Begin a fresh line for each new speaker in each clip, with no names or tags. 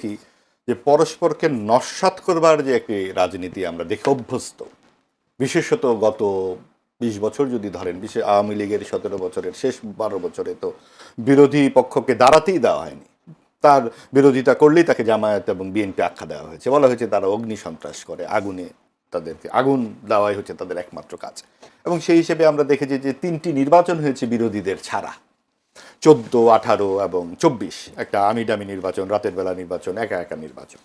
দেখি যে পরস্পরকে নস্যাৎ করবার যে একটি রাজনীতি আমরা দেখে অভ্যস্ত, বিশেষত গত 20 বছর যদি ধরেন, বিশেষ আওয়ামী লীগের 17 বছরের শেষ 12 বছরে তো বিরোধী পক্ষকে দাঁড়াতেই দেওয়া হয়নি। তার বিরোধিতা করলেই তাকে জামায়াত এবং বিএনপি আখ্যা দেওয়া হয়েছে, বলা হয়েছে তারা অগ্নি সন্ত্রাস করে, আগুনে তাদেরকে আগুন দেওয়াই হচ্ছে তাদের একমাত্র কাজ। এবং সেই হিসেবে আমরা দেখেছি যে 3টি নির্বাচন হয়েছে বিরোধীদের ছাড়া, 14, 18 এবং 24, একটা আমিডামি নির্বাচন, রাতের বেলা নির্বাচন, একা একা নির্বাচন।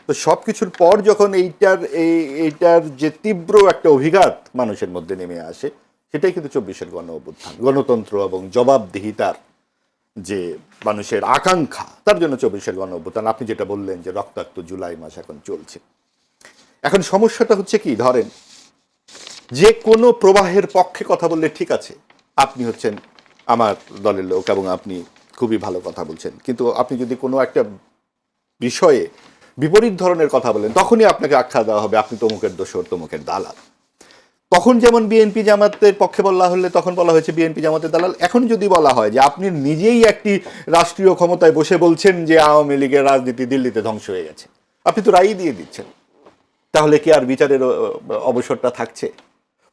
তো সব কিছুর পর যখন এইটার যে তীব্র একটা অভিঘাত মানুষের মধ্যে নেমে আসে, সেটাই কিন্তু 24-এর গণ অভ্যুত্থান, গণতন্ত্র এবং জবাবদিহিতার যে মানুষের আকাঙ্ক্ষা, তার জন্য 24-এর গণ অভ্যুত্থান। আপনি যেটা বললেন যে রক্তাক্ত জুলাই মাস এখন চলছে। এখন সমস্যাটা হচ্ছে কি, ধরেন যে কোনো প্রবাহের পক্ষে কথা বললে ঠিক আছে, আপনি হচ্ছেন আমার দলের লোক এবং আপনি খুবই ভালো কথা বলছেন, কিন্তু আপনি যদি কোনো একটা বিষয়ে বিপরীত ধরনের কথা বলেন, তখনই আপনাকে আখ্যা দেওয়া হবে আপনি তমুকের দোসর, তমুকের দালাল। তখন যেমন বিএনপি জামাতের পক্ষে বলা হলে তখন বলা হয়েছে বিএনপি জামাতের দালাল। এখন যদি বলা হয় যে আপনি নিজেই একটি রাষ্ট্রীয় ক্ষমতায় বসে বলছেন যে আওয়ামী লীগের রাজনীতি দিল্লিতে ধ্বংস হয়ে গেছে, আপনি তো রায় দিয়ে দিচ্ছেন, তাহলে কি আর বিচারের অবসরটা থাকছে?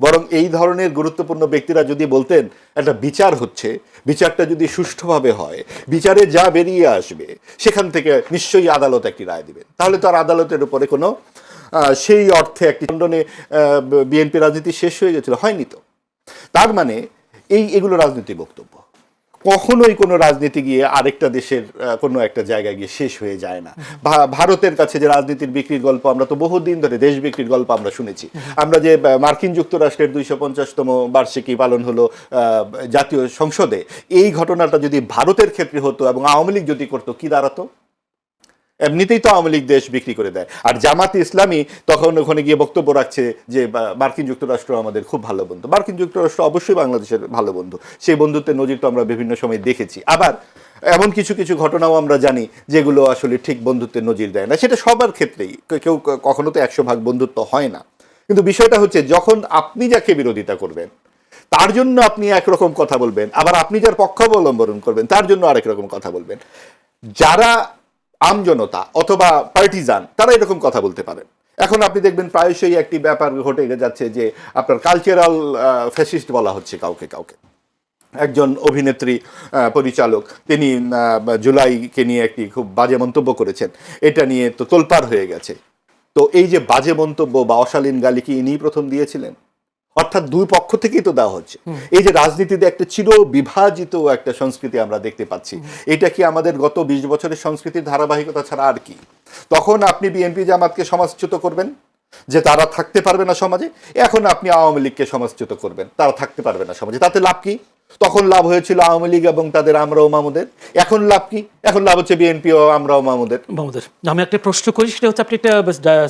বরং এই ধরনের গুরুত্বপূর্ণ ব্যক্তিরা যদি বলতেন একটা বিচার হচ্ছে, বিচারটা যদি সুষ্ঠুভাবে হয়, বিচারে যা বেরিয়ে আসবে সেখান থেকে নিশ্চয়ই আদালত একটি রায় দিবেন, তাহলে তো আর আদালতের উপরে কোনো সেই অর্থে একটি খণ্ডনে বিএনপি রাজনীতি শেষ হয়ে গেছিল, হয়নি তো। তার মানে এগুলো রাজনীতি বক্তব্য, কখনোই কোনো রাজনীতি গিয়ে আরেকটা দেশের কোনো একটা জায়গায় গিয়ে শেষ হয়ে যায় না। ভারতের কাছে যে রাজনীতির বিক্রির গল্প, আমরা তো বহুদিন ধরে দেশ বিক্রির গল্প আমরা শুনেছি। আমরা যে মার্কিন যুক্তরাষ্ট্রের 250তম বার্ষিকী পালন হলো জাতীয় সংসদে, এই ঘটনাটা যদি ভারতের ক্ষেত্রে হতো এবং আওয়ামী লীগ যদি করতো, কি দাঁড়াতো? এমনিতেই তো আওয়ামী লীগ দেশ বিক্রি করে দেয়। আর জামাত ইসলামী তখন ওখানে গিয়ে বক্তব্য রাখছে যে মার্কিন যুক্তরাষ্ট্র আমাদের খুব ভালো বন্ধু। মার্কিন যুক্তরাষ্ট্র অবশ্যই বাংলাদেশের ভালো বন্ধু, সেই বন্ধুত্বের নজির তো আমরা বিভিন্ন সময় দেখেছি। আবার এমন কিছু কিছু ঘটনাও আমরা জানি যেগুলো আসলে ঠিক বন্ধুত্বের নজির দেয় না। সেটা সবার ক্ষেত্রেই, কেউ কখনো তো 100% বন্ধুত্ব হয় না। কিন্তু বিষয়টা হচ্ছে, যখন আপনি যাকে বিরোধিতা করবেন তার জন্য আপনি একরকম কথা বলবেন, আবার আপনি যার পক্ষ অবলম্বন করবেন তার জন্য আরেক রকম কথা বলবেন। যারা আমজনতা অথবা পার্টিজান, তারা এরকম কথা বলতে পারেন। এখন আপনি দেখবেন প্রায়শই একটি ব্যাপার ঘটে যাচ্ছে যে আপনার কালচারাল ফ্যাসিস্ট বলা হচ্ছে কাউকে কাউকে। একজন অভিনেত্রী পরিচালক, তিনি জুলাইকে নিয়ে একটি খুব বাজে মন্তব্য করেছেন, এটা নিয়ে তো তোলপাড় হয়ে গেছে। তো এই যে বাজে মন্তব্য বা অশালীন গালি কি ইনিই প্রথম দিয়েছিলেন? অর্থাৎ দুই পক্ষ থেকেই তো দেওয়া হচ্ছে। এই যে রাজনীতিতে একটা চির বিভাজিত একটা সংস্কৃতি আমরা দেখতে পাচ্ছি, এটা কি আমাদের গত 20 বছরের সংস্কৃতির ধারাবাহিকতা ছাড়া আর কি? তখন আপনি বিএনপি জামাতকে সমাজচ্যুত করবেন যে তারা থাকতে পারবে না সমাজে, এখন আপনি আওয়ামী লীগকে সমাজচ্যুত করবেন তারা থাকতে পারবে না সমাজে। তাতে লাভ কি? তখন লাভ হয়েছিল আওয়ামী লীগ এবং তাদের আমরা ও মামুদের, এখন লাভ কি? এখন লাভ হচ্ছে বিএনপি ও আমরা ও মামুদের।
আমি একটা প্রশ্ন করি, সেটা হচ্ছে আপনি একটা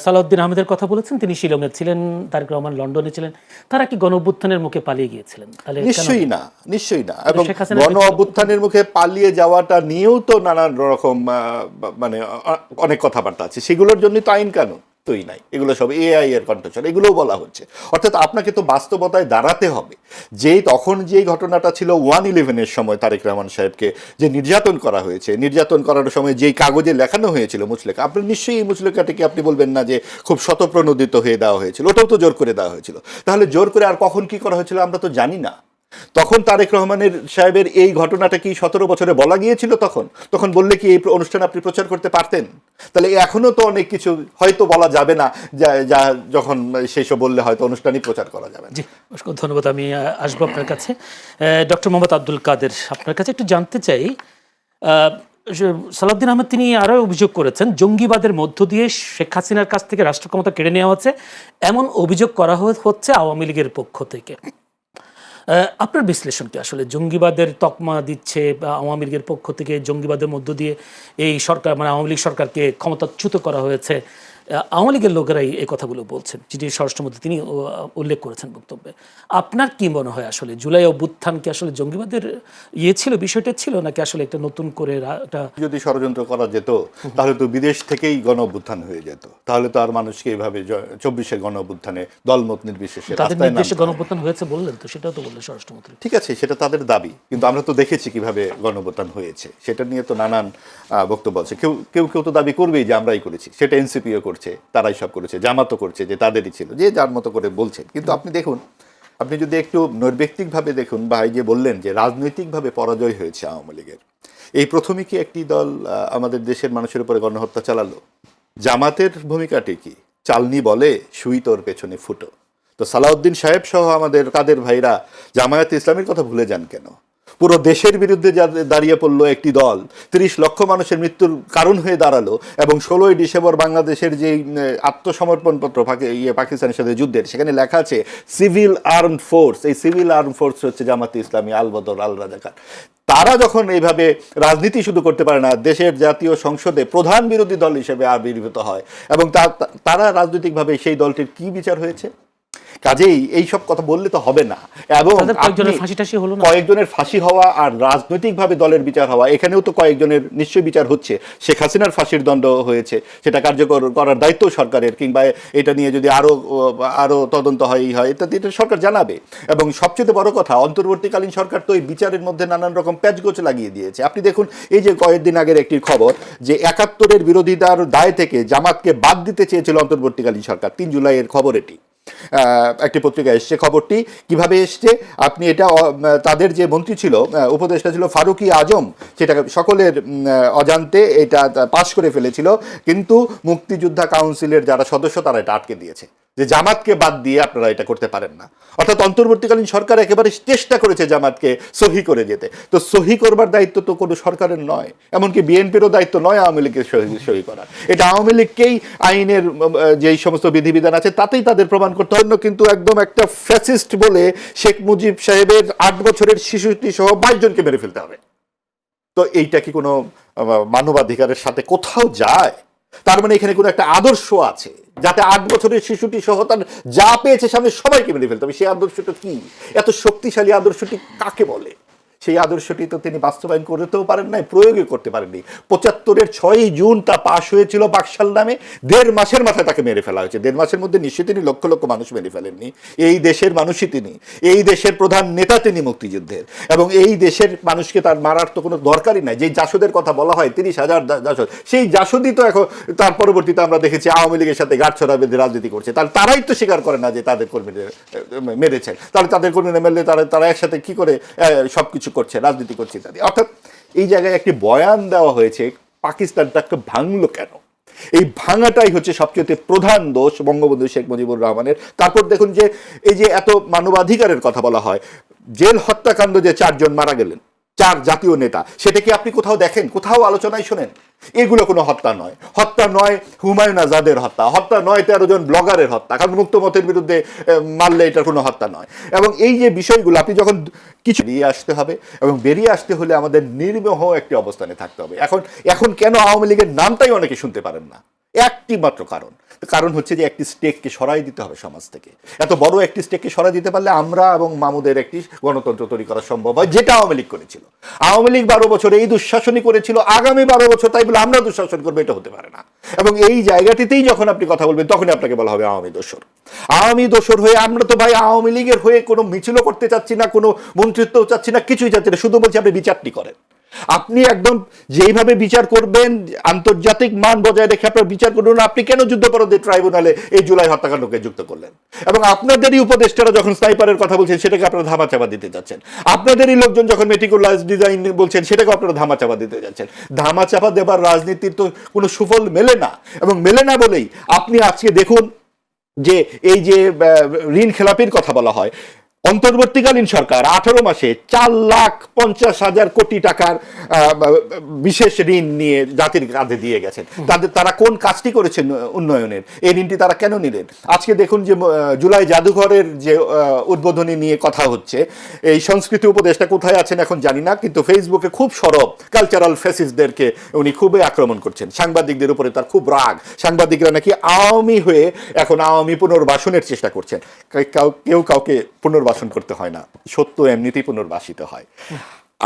সালাউদ্দিন আহমেদের কথা বলেছেন, তিনি শিলংয়ে ছিলেন, তারেক রহমান লন্ডনে ছিলেন, তারা কি গণ অভ্যুত্থানের মুখে পালিয়ে গিয়েছিলেন?
নিশ্চয়ই না, নিশ্চয়ই না। এবং গণ অভ্যুত্থানের মুখে পালিয়ে যাওয়াটা নিয়েও তো নানান রকম মানে অনেক কথাবার্তা আছে, সেগুলোর জন্য তো আইন কানুন তৈরি নাই, এগুলো সব এআই এর কণ্ঠস্বর, এগুলোও বলা হচ্ছে। অর্থাৎ আপনাকে তো বাস্তবতায় দাঁড়াতে হবে। তখন যেই ঘটনাটা ছিল 1/11-এর সময় তারেক রহমান সাহেবকে যে নির্যাতন করা হয়েছে, নির্যাতন করার সময় যেই কাগজে লেখানো হয়েছিল মুচলেখা, আপনি নিশ্চয়ই এই মুচলেখাটিকে আপনি বলবেন না যে খুব শতপ্রণোদিত হয়ে দেওয়া হয়েছিল, ওটাও তো জোর করে দেওয়া হয়েছিল। তাহলে জোর করে আর কখন কি করা হয়েছিল আমরা তো জানি না। তখন তারেক রহমানের সাহেবের এই ঘটনাটা কি 17 বছরে বলা গিয়েছিল? তখন বললে কি এই অনুষ্ঠান আপনি প্রচার করতে পারতেন? তাহলে এখনো তো অনেক কিছু হয়তো বলা যাবে না, যা যখন সেই সব বললে হয়তো অনুষ্ঠানই প্রচার করা যাবে।
জি, ধন্যবাদ। আমি আসবো আপনার কাছে। ডক্টর মোহাম্মদ আব্দুল কাদের, আপনার কাছে একটু জানতে চাই, সালাউদ্দিন আহমেদ তিনি আরও অভিযোগ করেছেন জঙ্গিবাদের মধ্য দিয়ে শেখ হাসিনার কাছ থেকে রাষ্ট্র ক্ষমতা কেড়ে নেওয়া হচ্ছে, এমন অভিযোগ করা হচ্ছে আওয়ামী লীগের পক্ষ থেকে। আপনার বিশ্লেষণ কি? আসলে জঙ্গিবাদের তকমা দিচ্ছে আওয়ামী লীগের পক্ষ থেকে, জঙ্গিবাদের মধ্য দিয়ে এই সরকার মানে আওয়ামী লীগ সরকারকে ক্ষমতাচ্যুত করা হয়েছে, আওয়ামী লীগের লোকেরাই এই কথাগুলো বলছেন, যেটি স্বরাষ্ট্রমন্ত্রী তিনি উল্লেখ করেছেন বক্তব্যে। আপনার কি মনে হয় আসলে জুলাই অভ্যুত্থান কি আসলে জঙ্গিবাদের ছিল, বিষয়টা ছিল, নাকি আসলে একটা নতুন করে একটা
যদি ষড়যন্ত্র করা যেত তাহলে তো বিদেশ থেকেই গণ অভ্যুত্থান হয়ে যেত, তাহলে তো আর মানুষকে এইভাবে 24-এর গণ অভ্যুত্থানে দলমত নির্বিশেষে
তাদের
রাস্তায়
নির্দেশে
নামতে
গণ
হয়।
অভ্যুত্থান হয়েছে বললেন, তো সেটাও তো বললেন স্বরাষ্ট্রমন্ত্রী।
ঠিক আছে, সেটা তাদের দাবি, কিন্তু আমরা তো দেখেছি কিভাবে গণ অভ্যুত্থান হয়েছে, সেটা নিয়ে তো নানান বক্তব্য আছে। কেউ কেউ কেউ তো দাবি করবেই যে আমরাই করেছি, সেটা এনসিপিও করছে, তারাই সব করেছে, জামাতও করছে যে তাদেরই ছিল, যে যার মতো করে বলছেন। কিন্তু আপনি দেখুন, আপনি যদি একটু নৈর্ব্যক্তিকভাবে দেখুন, বা এই যে বললেন যে রাজনৈতিকভাবে পরাজয় হয়েছে আওয়ামী লীগের, এই প্রথমে কি একটি দল আমাদের দেশের মানুষের উপরে গণহত্যা চালালো? জামাতের ভূমিকাটি কি? চালনি বলে সুই তোর পেছনে ফুটো। তো সালাউদ্দিন সাহেব সহ আমাদের কাদের ভাইরা জামায়াতে ইসলামের কথা ভুলে যান কেন? পুরো দেশের বিরুদ্ধে দাঁড়িয়ে পড়লো একটি দল, 30 লক্ষ মানুষের মৃত্যুর কারণ হয়ে দাঁড়ালো, এবং 16ই ডিসেম্বর বাংলাদেশের যে আত্মসমর্পণপত্র পাকিস্তানের সাথে যুদ্ধের, সেখানে লেখা আছে সিভিল আর্ম ফোর্স। এই সিভিল আর্ম ফোর্স হচ্ছে জামাতে ইসলামী, আল বদর, আল রাজাকার। তারা যখন এইভাবে রাজনীতি শুধু করতে পারে না, দেশের জাতীয় সংসদে প্রধান বিরোধী দল হিসেবে আবির্ভূত হয়, এবং তারা রাজনৈতিকভাবে সেই দলটির কি বিচার হয়েছে? কাজেই এইসব কথা বললে তো হবে না। এবং কয়েকজনের ফাঁসি হওয়া আর রাজনৈতিকভাবে দলের বিচার হওয়া, এখানেও তো কয়েকজনের নিশ্চয়ই বিচার হচ্ছে। শেখ হাসিনার ফাঁসির দণ্ড হয়েছে, সেটা কার্যকর করার দায়িত্ব সরকারের, কিংবা এটা নিয়ে যদি আরো তদন্ত হয় এটা সরকার জানাবে। এবং সবচেয়ে বড় কথা, অন্তর্বর্তীকালীন সরকার তো এই বিচারের মধ্যে নানান রকম প্যাচগোছ লাগিয়ে দিয়েছে। আপনি দেখুন, এই যে কয়েকদিন আগের একটি খবর, যে 71-এর বিরোধিতার দায় থেকে জামাতকে বাদ দিতে চেয়েছিল অন্তর্বর্তীকালীন সরকার। 3 জুলাইয়ের খবর এটি, একটি পত্রিকায় এসছে। খবরটি কিভাবে এসছে, আপনি এটা তাদের যে মন্ত্রী ছিল, উপদেষ্টা ছিল ফারুকি আজম, সেটা সকলের অজান্তে এটা পাশ করে ফেলেছিল, কিন্তু মুক্তিযোদ্ধা কাউন্সিলের যারা সদস্য তারা এটা আটকে দিয়েছে, যে জামাতকে বাদ দিয়ে আপনারা এটা করতে পারেন না। অর্থাৎ অন্তর্বর্তীকালীন সরকার একেবারে চেষ্টা করেছে জামাতকে সহি করে যেতে। তো সহি করবার দায়িত্ব তো কোনো সরকারের নয়, এমনকি বিএনপিরও দায়িত্ব নয় আওয়ামী লীগের সহি করা। এটা আওয়ামী লীগকেই আইনের যেই সমস্ত বিধিবিধান আছে তাতেই তাদের প্রমাণ করতে হয়। কিন্তু একদম একটা ফ্যাসিস্ট বলে শেখ মুজিব সাহেবের 8 বছরের শিশুটি সহ 22 জনকে মেরে ফেলতে হবে। তো এইটা কি কোনো মানবাধিকারের সাথে কোথাও যায়? তার মানে এখানে কোনো একটা আদর্শ আছে, যাতে 8 বছরের শিশুটি সহ তার যা পেয়েছে সামনে সবাইকে মেরে ফেলতে হবে। সেই আদর্শটা কি? এত শক্তিশালী আদর্শটি কাকে বলে? সেই আদর্শটি তো তিনি বাস্তবায়ন করতেও পারেন নাই, প্রয়োগই করতে পারেননি। 75-এর 6ই জুন তা পাশ হয়েছিল বাকশাল নামে, 1.5 মাসের মাথায় তাকে মেরে ফেলা হয়েছে। 1.5 মাসের মধ্যে নিশ্চয়ই তিনি লক্ষ লক্ষ মানুষ মেরে ফেলেননি। এই দেশের মানুষই তিনি, এই দেশের প্রধান নেতা তিনি মুক্তিযুদ্ধের, এবং এই দেশের মানুষকে তার মারার তো কোনো দরকারই নাই। যেই জাসদের কথা বলা হয় 30,000 জাসদ, সেই জাসদই তো এখন তার পরবর্তীতে আমরা দেখেছি আওয়ামী লীগের সাথে গাঁটছড়া বেঁধে রাজনীতি করছে। তারাই তো স্বীকার করে না যে তাদের কর্মীদের মেরেছেন। তাহলে তাদের কর্মীরা মেরলে তারা একসাথে কি করে সবকিছু করছে, রাজনীতি করছে ইত্যাদি। অর্থাৎ এই জায়গায় একটি বয়ান দেওয়া হয়েছে, পাকিস্তানটাকে ভাঙলো কেন? এই ভাঙাটাই হচ্ছে সবচেয়ে প্রধান দোষ বঙ্গবন্ধু শেখ মুজিবুর রহমানের। তারপর দেখুন যে এই যে এত মানবাধিকারের কথা বলা হয়, জেল হত্যাকাণ্ড যে 4 জন মারা গেলেন, 4 জাতীয় নেতা, সেটা কি আপনি কোথাও দেখেন? কোথাও আলোচনায় শোনেন? এগুলো কোনো হত্যা নয়। হত্যা নয় হুমায়ুন আজাদের হত্যা, হত্যা নয় 13 জন ব্লগারের হত্যা, কারণ মুক্ত মতের বিরুদ্ধে মারলে এটা কোনো হত্যা নয়। এবং এই যে বিষয়গুলো আপনি যখন কিছু বেরিয়ে আসতে হবে, এবং বেরিয়ে আসতে হলে আমাদের নির্মোহ একটি অবস্থানে থাকতে হবে। এখন কেন আওয়ামী লীগের নামটাই অনেকে শুনতে পারেন না? একটি মাত্র কারণ হচ্ছে যে একটি স্টেককে সরাই দিতে হবে সমাজ থেকে। এত বড় একটি স্টেককে সরাই দিতে পারলে আমরা এবং মামুদের একটি গণতন্ত্র তৈরি করা সম্ভব হয়, যেটা আওয়ামী লীগ করেছিল। আওয়ামী লীগ 12 বছর এই দুঃশাসনই করেছিল, আগামী 12 বছর তাই বলে আমরা দুঃশাসন করবো, এটা হতে পারে না। এবং এই জায়গাটিতেই যখন আপনি কথা বলবেন, তখনই আপনাকে বলা হবে আওয়ামী দোসর। আওয়ামী দোসর হয়ে আমরা তো ভাই আওয়ামী লীগের হয়ে কোনো মিছিলও করতে চাচ্ছি না, কোনো মন্ত্রিত্বও চাচ্ছি না, কিছুই চাচ্ছি না। শুধু বলছি আপনি বিচারটি করেন। আপনি একদম যেইভাবে বিচার করবেন, আন্তর্জাতিক মান বজায় রেখে আপনার বিচার করুন। আপনি কেন যুদ্ধাপরাধী ট্রাইব্যুনালে এই জুলাই হত্যাকাণ্ডকে যুক্ত করলেন? এবং আপনাদেরই উপদেষ্টারা যখন স্নাইপারের কথা বলছেন, সেটাকে আপনারা ধামাচাপা দিতে যাচ্ছেন। আপনাদেরই লোকজন যখন মেটিকুলাস ডিজাইন বলছেন, সেটাকে আপনারা ধামাচাপা দিতে যাচ্ছেন। ধামাচাপা দেবার রাজনীতির তো কোনো সুফল মেলে না। এবং মেলে না বলেই আপনি আজকে দেখুন যে এই যে ঋণ খেলাপির কথা বলা হয়, অন্তর্বর্তীকালীন সরকার 18 মাসে 4,50,000 কোটি টাকার বিশেষ ঋণ নিয়ে জাতির কাঁধে দিয়ে গেছেন। তারা কোন কাজটি করেছেন উন্নয়নের? এই ঋণটি তারা কেন নিলেন? আজকে দেখুন যে জুলাই জাদুঘরের যে উদ্বোধনী নিয়ে কথা হচ্ছে, এই সংস্কৃতি উপদেষ্টা কোথায় আছেন এখন জানি না, কিন্তু ফেসবুকে খুব সরব কালচারাল ফ্যাসিস্টদেরকে উনি খুবই আক্রমণ করছেন। সাংবাদিকদের উপরে তার খুব রাগ। সাংবাদিকরা নাকি আওয়ামী হয়ে এখন আওয়ামী পুনর্বাসনের চেষ্টা করছেন। কেউ কাউকে পুনর্বাসন করতে হয় না, সত্য এমনিতেই পুনর্বাসিত হয়।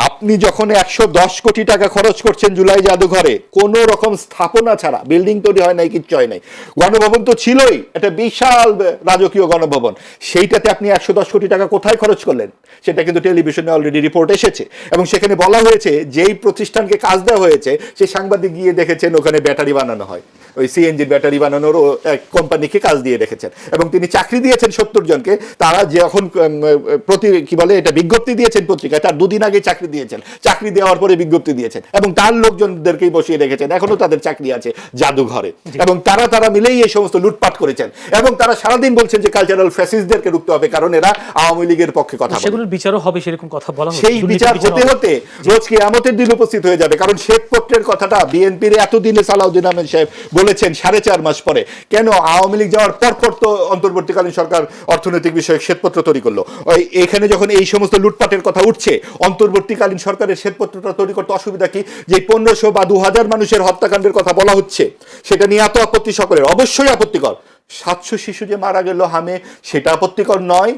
আপনি যখন 110 কোটি টাকা খরচ করছেন জুলাই জাদুঘরে, কোন রকম স্থাপনা ছাড়া, বিল্ডিং তৈরি হয় নাই, কিচ্ছু হয় নাই, গণভবন তো ছিলই, একটা বিশাল রাজকীয় গণভবন, সেইটাতে আপনি 110 কোটি টাকা কোথায় খরচ করলেন? সেটা কিন্তু টেলিভিশনে অলরেডি রিপোর্ট এসেছে, এবং সেখানে বলা হয়েছে যেই প্রতিষ্ঠানকে কাজ দেওয়া হয়েছে সেই সাংবাদিক গিয়ে দেখেছেন ওখানে ব্যাটারি বানানো হয়, ওই সিএনজির ব্যাটারি বানানোর এক কোম্পানিকে কাজ দিয়ে রেখেছেন, এবং তিনি চাকরি দিয়েছেন 70 জনকে। তারা যখন এটা বিজ্ঞপ্তি দিয়েছেন পত্রিকায়, তার দুদিন আগে চাকরি দিয়েছেন, চাকরি দেওয়ার পরে বিজ্ঞপ্তি দিয়েছেন, এবং তার লোকজনদেরকেই বসিয়ে রেখেছেন, এখনো তাদের চাকরি আছে জাদুঘরে, এবং তারা মিলেই এই সমস্ত লুটপাট করেছেন, এবং তারা সারাদিন বলছেন যে কালচারাল ফ্যাসিস্টদেরকে রুখতে হবে কারণ এরা আওয়ামী লীগের পক্ষে কথা বলে।
সেগুলোর বিচারও হবে সেরকম কথা বলা হচ্ছে।
সেই বিচার হতে হতে রোজ কিয়ামতের দিন উপস্থিত হয়ে যাবে, কারণ শ্বেতপত্রের কথাটা বিএনপির এতদিনে সালাউদ্দিন আহমেদ সাহেব বলেছেন 4.5 মাস পরে। কেন আওয়ামী লীগ যাওয়ার পর তো অন্তর্বর্তীকালীন সরকার অর্থনৈতিক বিষয়ক শ্বেতপত্র তৈরি করলো। এখানে যখন এই সমস্ত লুটপাটের কথা উঠছে, অন্তর্বর্তীকালীন সরকারের শ্বেতপত্রটা তৈরি করতে অসুবিধা কি? যে 1500 বা 2000 মানুষের হত্যাকাণ্ডের কথা বলা হচ্ছে, সেটা নিয়ে এত আপত্তি সকলের, অবশ্যই আপত্তিকর। 700 শিশু যে মারা গেল হামে, সেটা আপত্তিকর নয়?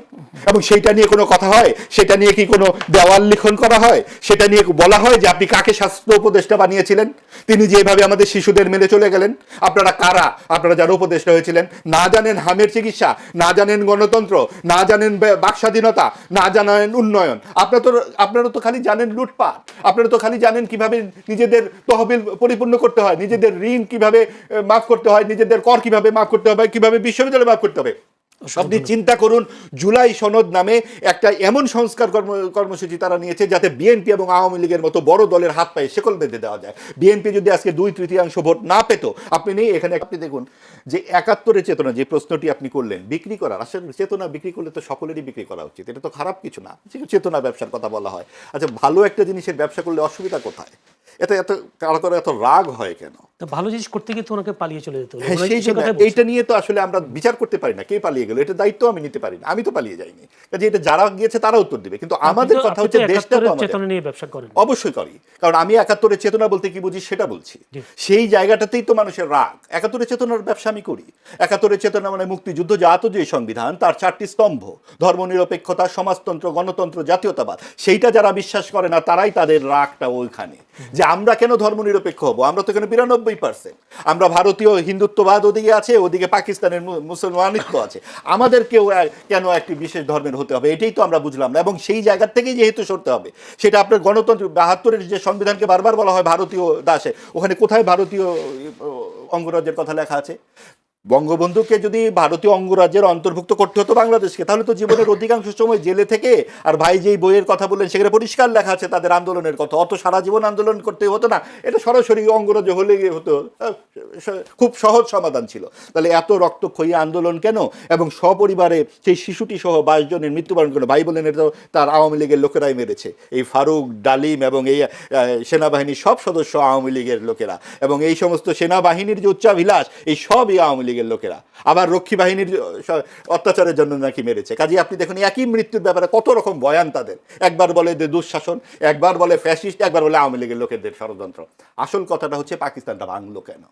এবং সেইটা নিয়ে কোনো কথা হয়? সেটা নিয়ে কি কোনো দেওয়াল লিখন করা হয়? সেটা নিয়ে বলা হয় যে আপনি কাকে স্বাস্থ্য উপদেষ্টা বানিয়েছিলেন? তিনি যেভাবে আমাদের শিশুদের মেরে চলে গেলেন। আপনারা কারা? আপনারা যারা উপদেষ্টা হয়েছিলেন, না জানেন হামের চিকিৎসা, না জানেন গণতন্ত্র, না জানেন বাক স্বাধীনতা, না জানেন উন্নয়ন, আপনারা তো খালি জানেন লুটপাট। আপনারা তো খালি জানেন কিভাবে নিজেদের তহবিল পরিপূর্ণ করতে হয়, নিজেদের ঋণ কিভাবে মাফ করতে হয়, নিজেদের কর কিভাবে মাফ করতে হবে, কিভাবে বিশ্ববিদ্যালয় মাফ করতে হবে। আপনি চিন্তা করুন, জুলাই সনদ নামে একটা এমন সংস্কার কর্মসূচি তারা নিয়েছে যাতে বিএনপি এবং আওয়ামী লীগের মতো বড় দলের হাত পায়ে শেকল বেঁধে দেওয়া যায়। বিএনপি যদি আজকে 2/3 ভোট না পেত, আপনি এখানে আপনি দেখুন যে 71-এর চেতনা, যে প্রশ্নটি আপনি করলেন, বিক্রি করার, আসলে চেতনা বিক্রি করলে তো সকলেরই বিক্রি করা উচিত, এটা তো খারাপ কিছু না। চেতনা ব্যবসার কথা বলা হয়, আচ্ছা ভালো একটা জিনিসের ব্যবসা করলে অসুবিধা কোথায়? এত কারো এত রাগ হয় কেন?
ভালো জিনিস করতে গিয়ে তো ওনাকে পালিয়ে চলে যেত।
সেই জন্য এইটা নিয়ে তো আসলে আমরা বিচার করতে পারি না কে পালিয়ে গেল, এটা দায়িত্ব আমি নিতে পারি না, আমি তো পালিয়ে যাইনি, কাজে এটা যারা গিয়েছে তারা উত্তর দিবে। কিন্তু আমাদের কথা হচ্ছে দেশটা তো আমাদের,
চেতনা নিয়ে ব্যবসা করেন।
অবশ্যই করি, কারণ আমি 71-এর চেতনা বলতে কি বুঝি সেটা বলছি। সেই জায়গাটাতেই তো মানুষের রাগ। 71-এর চেতনার ব্যবসা আমি করি। 71-এর চেতনা মানে মুক্তিযুদ্ধ, জাত যে সংবিধান, তার 4টি স্তম্ভ, ধর্মনিরপেক্ষতা, সমাজতন্ত্র, গণতন্ত্র, জাতীয়তাবাদ, সেইটা যারা বিশ্বাস করে না তারাই তাদের রাগটা ওইখানে, যে আমরা কেন ধর্মনিরপেক্ষ হব? আমরা তো এখানে 92%। আমরা ভারতীয় হিন্দুত্ববাদ ওদিকে আছে, ওদিকে পাকিস্তানের মুসলমানিত্ব আছে, আমাদেরকেও কেন একটি বিশেষ ধর্মের হতে হবে? এটাই তো আমরা বুঝলাম না, এবং সেই জায়গার থেকেই যেহেতু সরতে হবে। সেটা আপনার গণতন্ত্র 72-এর যে সংবিধানকে বারবার বলা হয় ভারতীয় দাসে, ওখানে কোথায় ভারতীয় অঙ্গরাজ্যের কথা লেখা আছে? বঙ্গবন্ধুকে যদি ভারতীয় অঙ্গরাজ্যের অন্তর্ভুক্ত করতে হতো বাংলাদেশকে, তাহলে তো জীবনের অধিকাংশ সময় জেলে থেকে, আর ভাই যেই বইয়ের কথা বললেন সেখানে পরিষ্কার লেখা আছে তাদের আন্দোলনের কথা, অত সারা জীবন আন্দোলন করতে হতো না, এটা সরাসরি অঙ্গরাজ্য হলে হতো, খুব সহজ সমাধান ছিল। তাহলে এত রক্তক্ষয়ী আন্দোলন কেন? এবং সপরিবারে সেই শিশুটি সহ 22 জনের মৃত্যুবরণ করলো। ভাই বলেন এটা তার আওয়ামী লীগের লোকেরাই মেরেছে, এই ফারুক, ডালিম এবং এই সেনাবাহিনীর সব সদস্য আওয়ামী লীগের লোকেরা, এবং এই সমস্ত সেনাবাহিনীর যে উচ্চাভিলাষ, এই সবই আওয়ামী লীগের লোকেরা। আবার রক্ষী বাহিনীর অত্যাচারের জন্য নাকি মেরেছে। কাজে আপনি দেখুন একই মৃত্যুর ব্যাপারে কত রকম বয়ান তাদের, একবার বলে দুঃশাসন, একবার বলে ফ্যাসিস্ট, একবার বলে আওয়ামী লীগের লোকেদের ষড়যন্ত্র। আসল কথাটা হচ্ছে পাকিস্তানটা ভাঙলো কেন?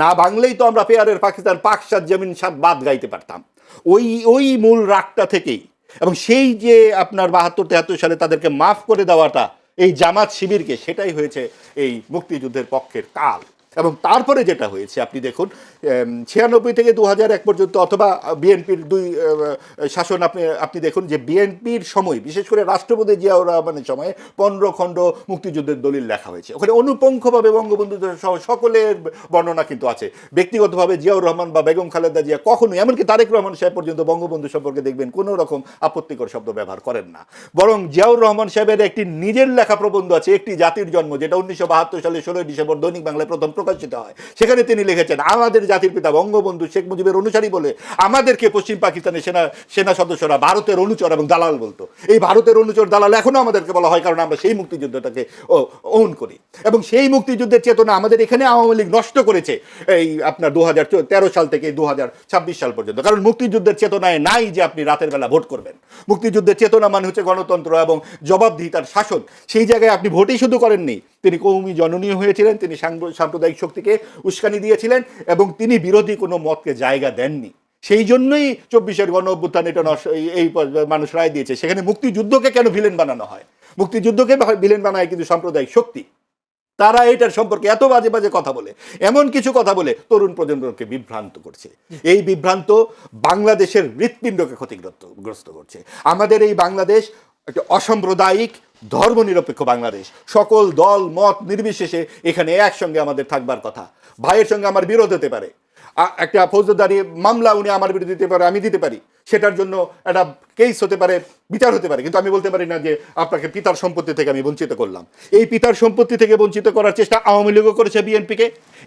না ভাঙলেই তো আমরা পেয়ারের পাকিস্তান, পাক সাত জমিন সাত বাদ গাইতে পারতাম। ওই মূল রাগটা থেকেই, এবং সেই যে আপনার 72-73 সালে তাদেরকে মাফ করে দেওয়াটা এই জামাত শিবিরকে, সেটাই হয়েছে এই মুক্তিযুদ্ধের পক্ষের কাল। এবং তারপরে যেটা হয়েছে আপনি দেখুন, 96 থেকে 2001 পর্যন্ত, অথবা বিএনপির 2 শাসন, আপনি দেখুন যে বিএনপির সময়, বিশেষ করে রাষ্ট্রপতি জিয়াউর রহমানের সময়ে 15 খণ্ড মুক্তিযুদ্ধের দলিল লেখা হয়েছে। ওখানে অনুপঙ্খভাবে বঙ্গবন্ধু সহ সকলের বর্ণনা কিন্তু আছে। ব্যক্তিগতভাবে জিয়াউর রহমান বা বেগম খালেদা জিয়া কখনোই, এমনকি তারেক রহমান সাহেব পর্যন্ত, বঙ্গবন্ধু সম্পর্কে দেখবেন কোনো রকম আপত্তিকর শব্দ ব্যবহার করেন না। বরং জিয়াউর রহমান সাহেবের একটি নিজের লেখা প্রবন্ধ আছে, একটি জাতির জন্ম, যেটা 1972 সালে 16 ডিসেম্বর দৈনিক বাংলায় প্রথম প্রকাশিত হয়, সেখানে তিনি লিখেছেন আমাদের জাতির পিতা বঙ্গবন্ধু শেখ মুজিবের অনুসারী বলে আমাদেরকে পশ্চিম পাকিস্তানের সেনা সদস্যরা ভারতের অনুচর এবং দালাল বলতো। এই ভারতের অনুচর দালাল এখনো আমাদেরকে বলা হয়, কারণ আমরা সেই মুক্তিযুদ্ধটাকে ওন করি এবং সেই মুক্তিযুদ্ধের চেতনা আমাদের এখানে আওয়ামী লীগ নষ্ট করেছে এই আপনার 2013 সাল থেকে 2026 সাল পর্যন্ত। কারণ মুক্তিযুদ্ধের চেতনায় নাই যে আপনি রাতের বেলা ভোট করবেন। মুক্তিযুদ্ধের চেতনা মানে হচ্ছে গণতন্ত্র এবং জবাবদিহিতার শাসন। সেই জায়গায় আপনি ভোটই শুধু করেননি, তিনি কৌমি জননীয় হয়েছিলেন, তিনি সাম্প্রদায়িক শক্তিকে উস্কানি দিয়েছিলেন এবং তিনি বিরোধী কোনো মতকে জায়গা দেননি। সেই জন্যই 24-এর গণ অভ্যুত্থান এটা এই মানুষ রায় দিয়েছে। সেখানে মুক্তিযুদ্ধকে কেন ভিলেন বানানো হয়? মুক্তিযুদ্ধকে ভিলেন বানায় কিন্তু সাম্প্রদায়িক শক্তি। তারা এটার সম্পর্কে এত বাজে বাজে কথা বলে, এমন কিছু কথা বলে তরুণ প্রজন্মকে বিভ্রান্ত করছে। এই বিভ্রান্ত বাংলাদেশের হৃৎপিণ্ডকে ক্ষতিগ্রস্ত করছে। আমাদের এই বাংলাদেশ একটা অসাম্প্রদায়িক ধর্মনিরপেক্ষ বাংলাদেশ। সকল দল মত নির্বিশেষে এখানে একসঙ্গে আমাদের থাকবার কথা। ভাইয়ের সঙ্গে আমার বিরোধ হতে পারে, একটা ফৌজদারি মামলা উনি আমার বিরুদ্ধে দিতে পারে, আমি দিতে পারি, সেটার জন্য একটা কেস হতে পারে, বিচার হতে পারে, কিন্তু আমি বলতে পারি না যে আপনাকে পিতার সম্পত্তি থেকে আমি বঞ্চিত করলাম। এই পিতার সম্পত্তি থেকে বঞ্চিত করার চেষ্টা আওয়ামী লীগও করেছে বিএনপিকে।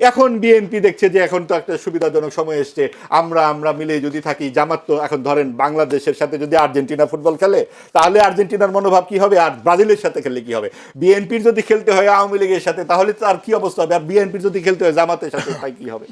এখন বিএনপি দেখছে যে এখন তো একটা সুবিধাজনক সময় এসছে, আমরা মিলে যদি থাকি। জামাত তো এখন ধরেন বাংলাদেশের সাথে যদি আর্জেন্টিনা ফুটবল খেলে তাহলে আর্জেন্টিনার মনোভাব কি হবে, আর ব্রাজিলের সাথে খেললে কি হবে। বিএনপির যদি খেলতে হয় আওয়ামী লীগের সাথে তাহলে তার কি অবস্থা হবে, আর বিএনপির যদি খেলতে হয় জামাতের সাথে তাই কি হবে।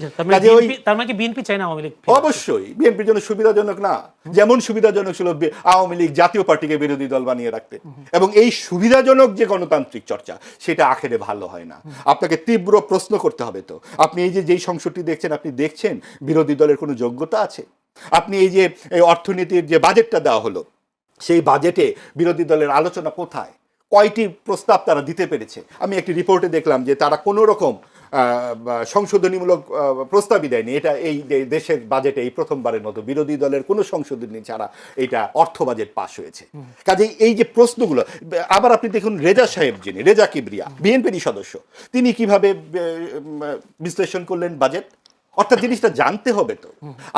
তার মানে বিএনপি চায় না আওয়ামী লীগ?
অবশ্যই বিএনপির জন্য সুবিধাজনক না, যেমন সুবিধাজনক ছিল আওয়ামী লীগ জাতীয় পার্টিকে বিরোধী দল বানিয়ে রাখতে। এবং এই সুবিধাজনক যে গণতান্ত্রিক চর্চা সেটা আখেরে ভালো হয় না। আপনাকে তীব্র প্রশ্ন করতে হবে, তো আপনি এই যে যেই সংসদটি দেখছেন, আপনি দেখছেন বিরোধী দলের কোনো যোগ্যতা আছে? আপনি এই যে অর্থনীতির যে বাজেটটা দেওয়া হলো, সেই বাজেটে বিরোধী দলের আলোচনা কোথায়? কয়টি প্রস্তাব তারা দিতে পেরেছে? আমি একটি রিপোর্টে দেখলাম যে তারা কোনো রকম সংশোধনীমূলক প্রস্তাবই দেয়নি। এটা এই দেশের বাজেটে এই প্রথমবারের মতো বিরোধী দলের কোনো সংশোধনী ছাড়া এটা অর্থ বাজেট পাশ হয়েছে। কাজেই এই যে প্রশ্নগুলো, আবার আপনি দেখুন রেজা সাহেব, যিনি রেজা কিবরিয়া বিএনপির সদস্য, তিনি কিভাবে বিশ্লেষণ করলেন বাজেট। অর্থাৎ জিনিসটা জানতে হবে তো।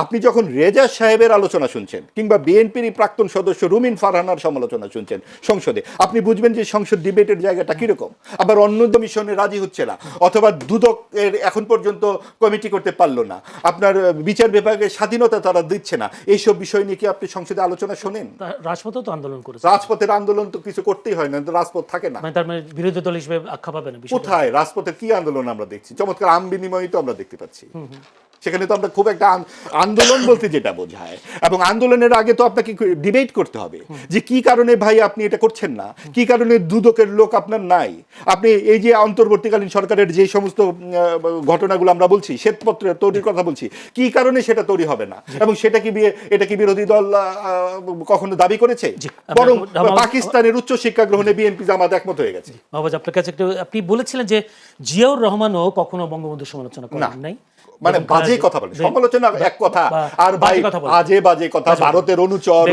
আপনি যখন রেজা সাহেবের আলোচনা শুনছেন কিংবা বিএনপির প্রাক্তন সদস্য রুমিন ফারহানার সমালোচনা শুনছেন সংসদে, আপনি বুঝবেন যে সংসদ ডিবেটের জায়গাটা কিরকম। আবার অন্য কমিশনে রাজি হচ্ছে না, অথবা দুদকের এখন পর্যন্ত কমিটি করতে পারলো না, আপনার বিচার বিভাগের স্বাধীনতা তারা দিচ্ছে না। এইসব বিষয় নিয়ে কি আপনি সংসদে আলোচনা শোনেন?
রাজপথেও তো আন্দোলন করেছে।
রাজপথের আন্দোলন তো কিছু করতেই হয় না, রাজপথ থাকে না।
তার মানে বিরোধী দল হিসেবে আখ্যা পাবে না।
কোথায় রাজপথের কি আন্দোলন আমরা দেখছি? চমৎকার আম বিনিময় তো আমরা দেখতে পাচ্ছি। সেখানে তো আমরা খুব একটা আন্দোলন বলতে যেটা বোঝায়, এবং আন্দোলনের আগে তো আপনাকে ডিবেট করতে হবে যে কি কারণে ভাই আপনি এটা করছেন না, কি কারণে দুদকের লোক আপনার নাই। আপনি এই যে অন্তর্বর্তীকালীন সরকারের যে সমস্ত ঘটনাগুলো আমরা বলছি, শ্বেতপত্র তৈরির কথা বলছি, কি কারণে সেটা তৈরি হবে না, এবং এটা কি বিরোধী দল কখনো দাবি করেছে? বরং পাকিস্তানের উচ্চ শিক্ষা গ্রহণে বিএনপি জামাত একমত হয়ে গেছে।
আপনার কাছে আপনি বলেছিলেন যে জিয়াউর রহমানও কখনো বঙ্গবন্ধুর সমালোচনা করেন নাই,
মানে বাজে কথা বলে, সমালোচনা এক কথা, আর ভাই আজে বাজে কথা, ভারতের অনুচর,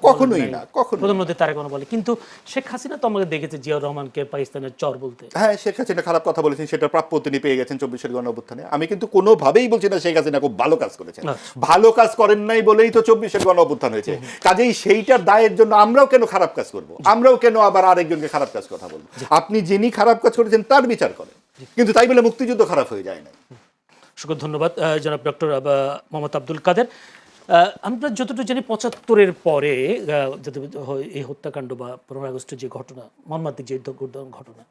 কখনোই না, কখনো
প্রধানমন্ত্রী তারেক রহমান বলে। কিন্তু শেখ হাসিনা তো আমাকে দেখেছে জিয়াউর রহমানকে পাকিস্তানের চর বলতে।
হ্যাঁ, শেখ হাসিনা খারাপ কথা বলেছেন, সেটা প্রাপ্য তিনি পেয়ে গেছেন 24-এর গণ অভ্যুত্থানে। আমি কিন্তু কোনোভাবেই বলছি না শেখ হাসিনা খুব ভালো কাজ করেছেন, ভালো কাজ করেন নাই বলেই তো 24-এর গণ অভ্যুত্থান হয়েছে। কাজেই সেইটার দায়ের জন্য আমরাও কেন খারাপ কাজ করব, আমরাও কেন আবার আরেকজনকে খারাপ কাজ কথা বলবো? আপনি যিনি খারাপ কাজ করেছেন তার বিচার করেন, কিন্তু তাই বলে মুক্তিযুদ্ধ খারাপ হয়ে যায় না।
শুক্র, ধন্যবাদ জনাব ডক্টর মোহাম্মদ আব্দুল কাদের। আমরা যতটুকু জানি 75-এর পরে এই হত্যাকাণ্ড বা 15 আগস্টের যে ঘটনা, মর্মান্তিক যে ঘটনা,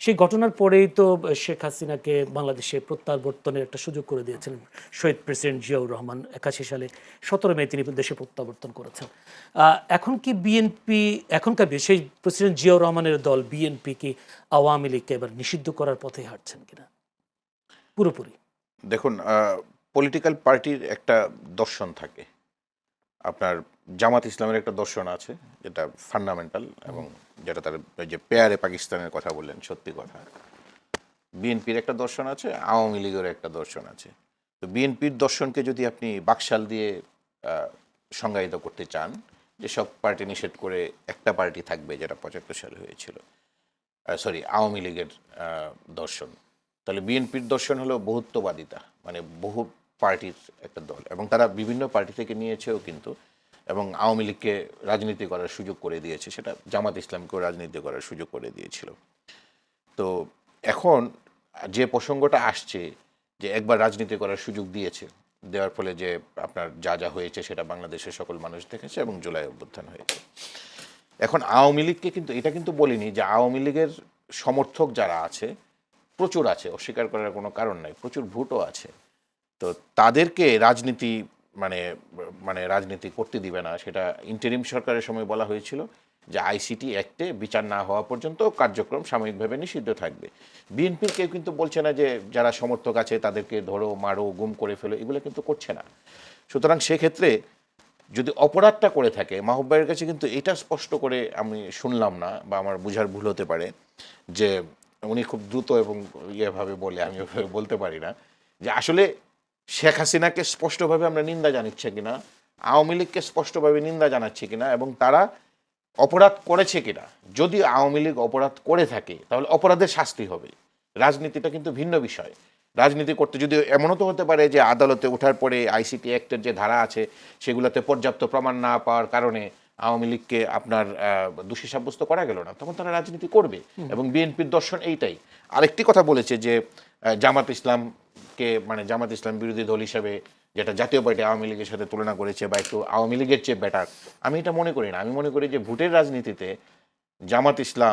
সেই ঘটনার পরেই তো শেখ হাসিনাকে বাংলাদেশে প্রত্যাবর্তনের একটা সুযোগ করে দিয়েছিলেন শহীদ প্রেসিডেন্ট জিয়াউর রহমান। 81 সালে 17 মে তিনি দেশে প্রত্যাবর্তন করেছেন। এখন কি বিএনপি, এখনকার সেই প্রেসিডেন্ট জিয়াউর রহমানের দল বিএনপি কি আওয়ামী লীগকে এবার নিষিদ্ধ করার পথে হাঁটছেন কিনা পুরোপুরি?
দেখুন, পলিটিক্যাল পার্টির একটা দর্শন থাকে। আপনার জামাত ইসলামের একটা দর্শন আছে যেটা ফান্ডামেন্টাল, এবং যেটা তার যে পেয়ারে পাকিস্তানের কথা বললেন সত্যি কথা। বিএনপির একটা দর্শন আছে, আওয়ামী লীগের একটা দর্শন আছে। তো বিএনপির দর্শনকে যদি আপনি বাকশাল দিয়ে সংজ্ঞায়িত করতে চান যে সব পার্টি নিষেধ করে একটা পার্টি থাকবে, যেটা 75 সালে হয়েছিল, আওয়ামী লীগের দর্শন, তাহলে বিএনপির দর্শন হলো বহুত্ববাদিতা, মানে বহু পার্টির একটা দল, এবং তারা বিভিন্ন পার্টি থেকে নিয়েছেও কিন্তু, এবং আওয়ামী লীগকে রাজনীতি করার সুযোগ করে দিয়েছে, সেটা জামাত ইসলামকেও রাজনীতি করার সুযোগ করে দিয়েছিল। তো এখন যে প্রসঙ্গটা আসছে যে একবার রাজনীতি করার সুযোগ দিয়েছে, দেওয়ার ফলে যে আপনার যা যা হয়েছে সেটা বাংলাদেশের সকল মানুষ দেখেছে এবং জুলাই অভ্যুত্থান হয়েছে। এখন আওয়ামী লীগকে কিন্তু এটা কিন্তু বলিনি যে আওয়ামী লীগের সমর্থক যারা আছে প্রচুর আছে, অস্বীকার করার কোনো কারণ নাই, প্রচুর ভোটও আছে। তো তাদেরকে রাজনীতি মানে মানে রাজনীতি করতে দিবে না, সেটা ইন্টারিম সরকারের সময় বলা হয়েছিল যে আইসিটি অ্যাক্টে বিচার না হওয়া পর্যন্ত কার্যক্রম সাময়িকভাবে নিষিদ্ধ থাকবে। বিএনপির কেউ কিন্তু বলছে না যে যারা সমর্থক আছে তাদেরকে ধরো, মারো, গুম করে ফেলো, এগুলো কিন্তু করছে না। সুতরাং সেক্ষেত্রে যদি অপরাধটা করে থাকে, মাহবুব ভাইয়ের কাছে কিন্তু এটা স্পষ্ট করে আমি শুনলাম না, বা আমার বুঝার ভুল হতে পারে, যে উনি খুব দ্রুত এবং ইয়েভাবে বলে, আমি ওভাবে বলতে পারি না, যে আসলে শেখ হাসিনাকে স্পষ্টভাবে আমরা নিন্দা জানাচ্ছি কিনা, আওয়ামী লীগকে স্পষ্টভাবে নিন্দা জানাচ্ছি কিনা, এবং তারা অপরাধ করেছে কিনা। যদি আওয়ামী লীগ অপরাধ করে থাকে তাহলে অপরাধের শাস্তি হবে। রাজনীতিটা কিন্তু ভিন্ন বিষয়। রাজনীতি করতে যদি এমনও তো হতে পারে যে আদালতে ওঠার পরে আইসিটি অ্যাক্টের যে ধারা আছে সেগুলোতে পর্যাপ্ত প্রমাণ না পাওয়ার কারণে আওয়ামী লীগকে আপনার দোষী সাব্যস্ত করা গেল না, তখন তারা রাজনীতি করবে। এবং বিএনপির দর্শন এইটাই। আরেকটি কথা বলেছে যে জামাত ইসলামকে মানে জামাত ইসলাম বিরোধী দল হিসেবে যেটা জাতীয় পার্টি আওয়ামী লীগের সাথে তুলনা করেছে বা একটু আওয়ামী লীগের চেয়ে বেটার, আমি এটা মনে করি না। আমি মনে করি যে ভোটের রাজনীতিতে জামাত ইসলাম